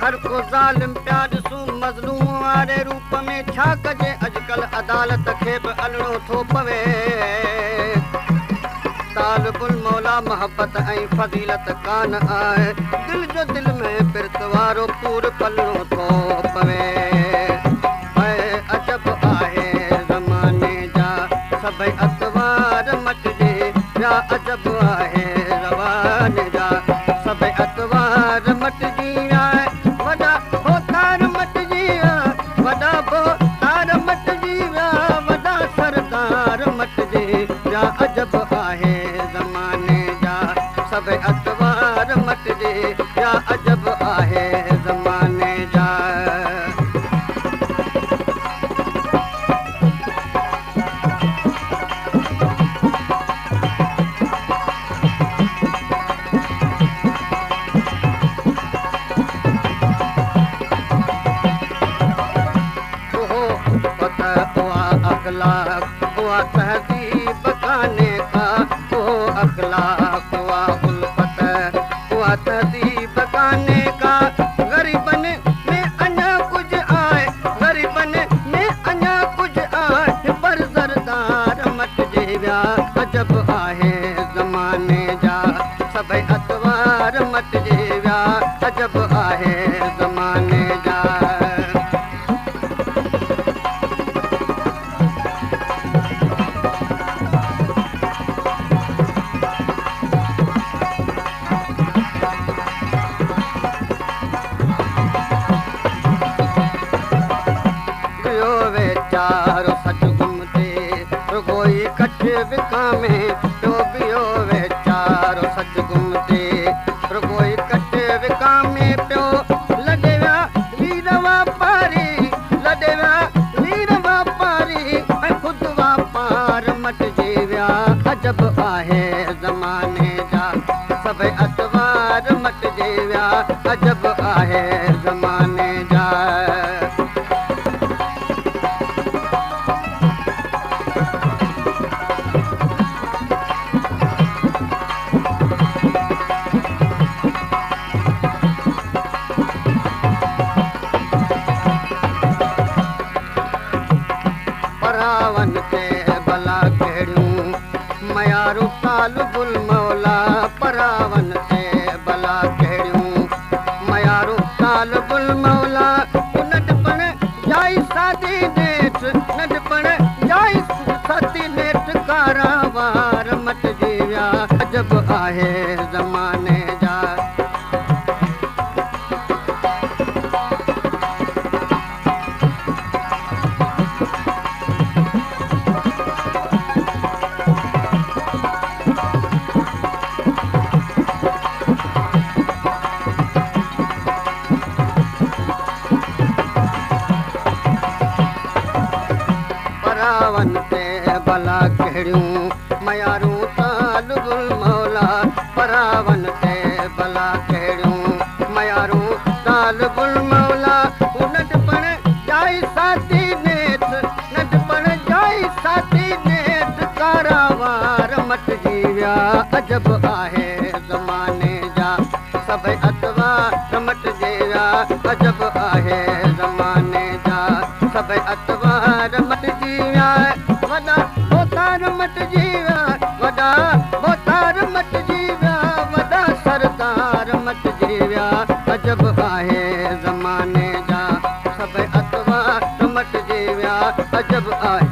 हर को ज़ालिम पिया ॾिसूं मज़लूम वारे रूप में छा कजे अॼुकल्ह अदालत खे बि अलणो थो पवे तालिबुल मौला मोहबत ऐं फज़ीलत कान आहे दिलि जो दिलि में बिर्त वारो पूर पलणो थो पवे अजब आहे ज़माने जा सभई अतवार मटिजे या अजब आहे रवाने जा सभई अतवार मटिजी विया वॾा होतार मटिजी विया वॾा बोतार मटिजी विया वॾा सरदार मटिजे या अजब आहे ज़माने जा सभई अतवार मटिजे या अजब आहे ज़माने जा हुआ तहज़ीब काने का वो अखलाक हुआ उल्फत हुआ तहज़ीब काने का ग़रीबन में अञा कुछ आए ग़रीबन में अञा कुछ आए पर ज़रदार मटिजे विया अजब आहे ज़माने जा सभई अतवार मटिजे विया अजब आहे ज़माने जा चारो सच घुमते रुगोई कठ विकामे तो बियो वे चारो सच घुमते रुगोई कठ विकामे पियो लॾे विया वीर वापारी लॾे विया वीर वापारी ऐं ख़ुदि वापार मटिजी विया अजब आहे ज़माने जा सभई अतवार मटिजी विया अजब आहे ज़माने जा परावन ते भला कहिड़ियूं मयारू तालिबुल मौला परावन ते भला कहिड़ियूं मयारू तालिबुल मौला नंढपण जाई सादी नेठ नंढपण जाई सादी नेठ कारावार मटिजी विया अजब आहे ज़माने जा परावन ते भला कहिड़ियूं मयारू तालिबुल मौला परावन ते भला कहिड़ियूं मयारू तालिबुल मौला नंढपण जाई सादी नेठ नंढपण जाई सादी नेठ कारावार मटिजी विया अजब आहे ज़माने जा सभई अतवार मटिजी विया अजब आहे ज़माने जा सभई अतवार मटिजी विया वॾा बोतार मटिजी विया वॾा बोतार मटिजी विया वॾा सरदार मटिजी विया अजब आहे ज़माने जा सभई अतवार मटिजी विया अजब आहे